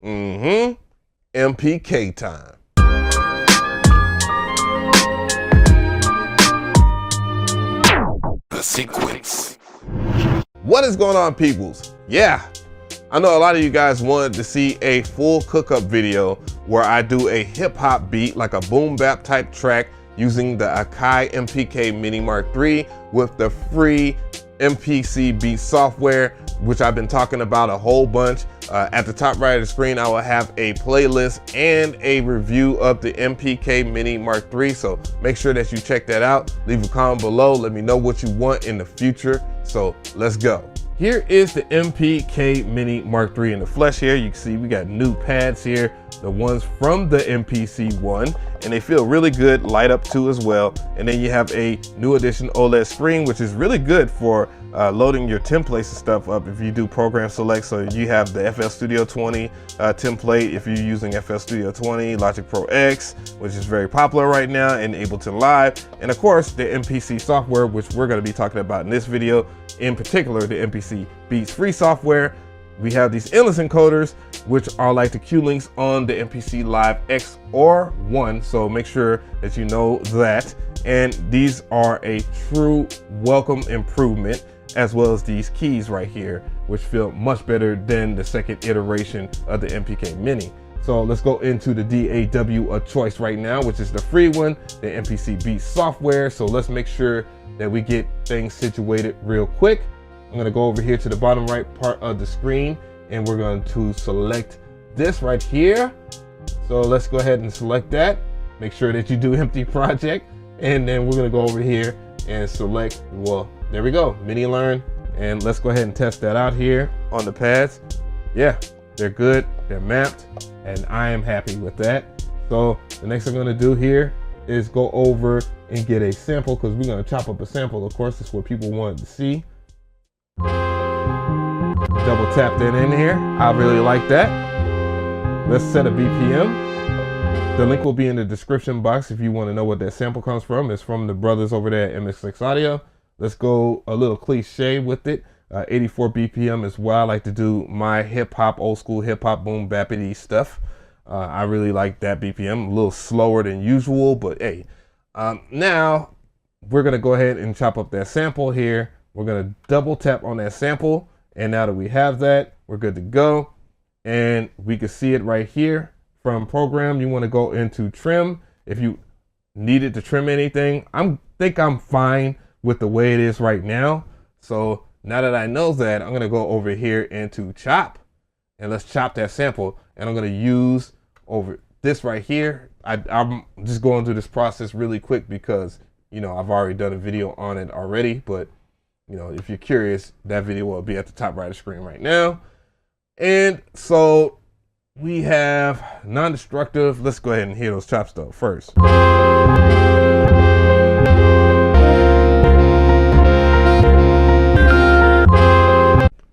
MPK time. The sequence. What is going on, peoples? Yeah, I know a lot of you guys wanted to see a full cook-up video where I do a hip-hop beat, like a boom bap type track, using the AKAI MPK Mini MK3 with the free MPC Beats software, which I've been talking about a whole bunch. At the top right of the screen, I will have a playlist and a review of the MPK Mini MK3, so make sure that you check that out. Leave a comment below, let me know what you want in the future. So let's go. Here is the MPK Mini MK3 in the flesh here. You can see we got new pads here, the ones from the MPC ONE, and they feel really good, light up too as well. And then you have a new edition OLED screen, which is really good for loading your templates and stuff up if you do program select. So you have the FL Studio 20 template if you're using FL Studio 20, Logic Pro X, which is very popular right now, and Ableton Live, and of course the MPC software, which we're going to be talking about in this video, in particular the MPC Beats free software. We have these endless encoders, which are like the Q links on the MPC Live X or One, so make sure that you know that. And these are a true welcome improvement, as well as these keys right here, which feel much better than the second iteration of the MPK Mini. So let's go into the DAW of choice right now, which is the free one, the MPC Beats software. So let's make sure that we get things situated real quick. I'm going to go over here to the bottom right part of the screen, and we're going to select this right here. So let's go ahead and select that. Make sure that you do empty project, and then we're going to go over here and select, well, there we go, Mini Learn, and let's go ahead and test that out here on the pads. Yeah, they're good, they're mapped, and I am happy with that. So the next thing I'm going to do here is go over and get a sample, because we're going to chop up a sample. Of course, that's what people wanted to see. Double tap that in here. I really like that. Let's set a BPM. The link will be in the description box if you want to know what that sample comes from. It's from the brothers over there at MX6 Audio. Let's go a little cliche with it. 84 BPM is where I like to do my hip hop, old school hip hop, boom bappity stuff. I really like that BPM, a little slower than usual, but hey. Now we're gonna go ahead and chop up that sample here. We're gonna double tap on that sample, and now that we have that, we're good to go. And we can see it right here from program. You want to go into trim if you needed to trim anything. I think I'm fine with the way it is right now. So now that I know that, I'm gonna go over here into chop, and let's chop that sample. And I'm gonna use over this right here. I'm just going through this process really quick because, you know, I've already done a video on it already, but you know, if you're curious, that video will be at the top right of the screen right now. And so we have non-destructive. Let's go ahead and hear those chops though first.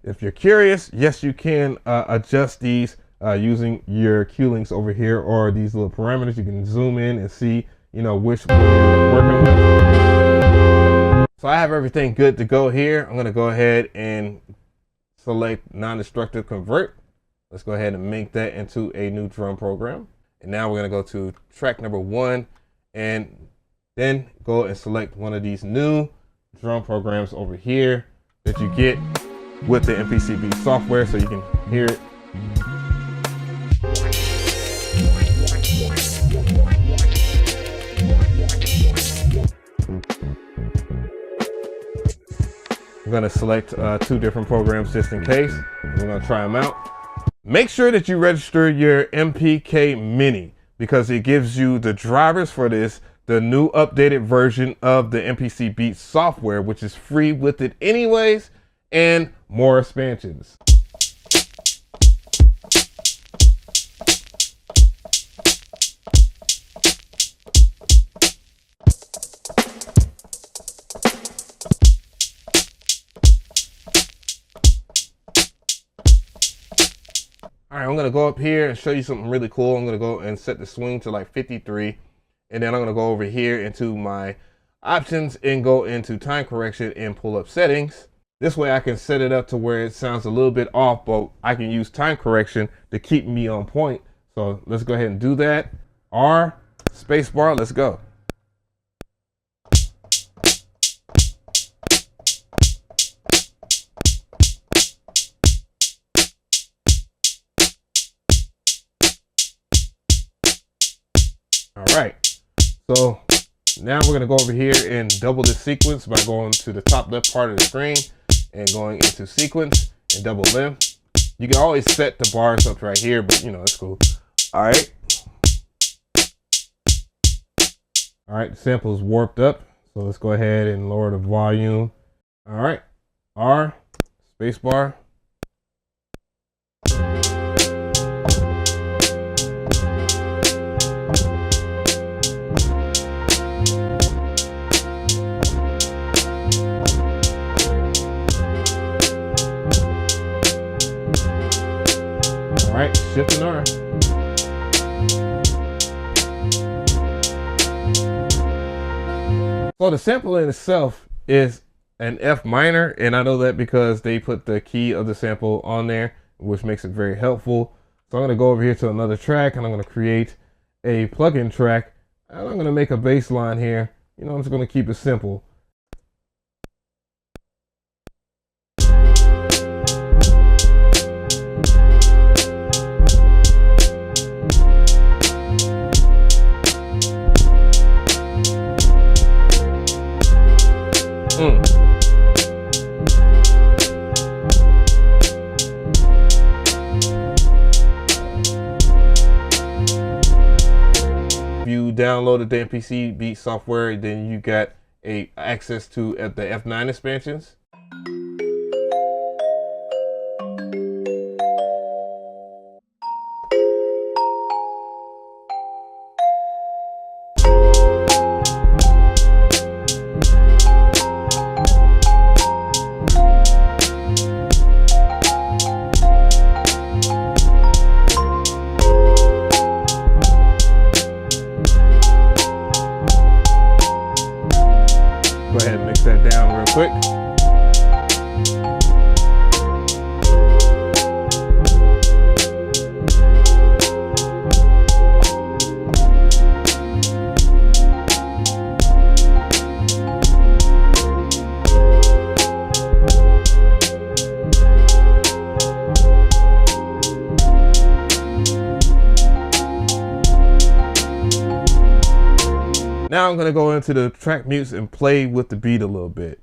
If you're curious, yes, you can adjust these using your Q links over here, or these little parameters. You can zoom in and see, you know, which one you're working with. So I have everything good to go here. I'm gonna go ahead and select non-destructive convert. Let's go ahead and make that into a new drum program. And now we're gonna go to track number 1, and then go and select one of these new drum programs over here that you get with the MPC Beats software, so you can hear it. I'm gonna select 2 different programs just in case. We're gonna try them out. Make sure that you register your MPK Mini, because it gives you the drivers for this, the new updated version of the MPC Beats software, which is free with it anyways, and more expansions. All right, I'm gonna go up here and show you something really cool. I'm gonna go and set the swing to like 53, and then I'm gonna go over here into my options and go into time correction and pull up settings. This way I can set it up to where it sounds a little bit off, but I can use time correction to keep me on point. So let's go ahead and do that. R, spacebar, let's go. All right, so now we're gonna go over here and double the sequence by going to the top left part of the screen and going into sequence and double them. You can always set the bars up right here, but you know, it's cool. All right. All right, the sample is warped up. So let's go ahead and lower the volume. All right, R, spacebar. All right, shift and R. So the sample in itself is an F minor, and I know that because they put the key of the sample on there, which makes it very helpful. So I'm gonna go over here to another track and I'm gonna create a plugin track. And I'm gonna make a bass line here. You know, I'm just gonna keep it simple. If you downloaded the MPC Beats software, then you got access to the F9 expansions. Go ahead and mix that down real quick. Now I'm going to go into the track mutes and play with the beat a little bit.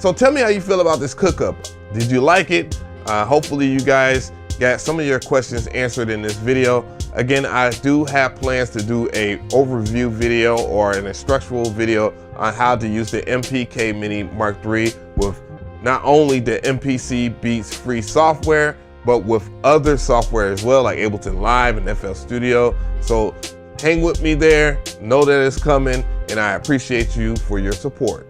So tell me how you feel about this cook-up. Did you like it? Hopefully you guys got some of your questions answered in this video. Again, I do have plans to do a overview video or an instructional video on how to use the MPK Mini MK3 with not only the MPC Beats free software, but with other software as well, like Ableton Live and FL Studio. So hang with me there, know that it's coming, and I appreciate you for your support.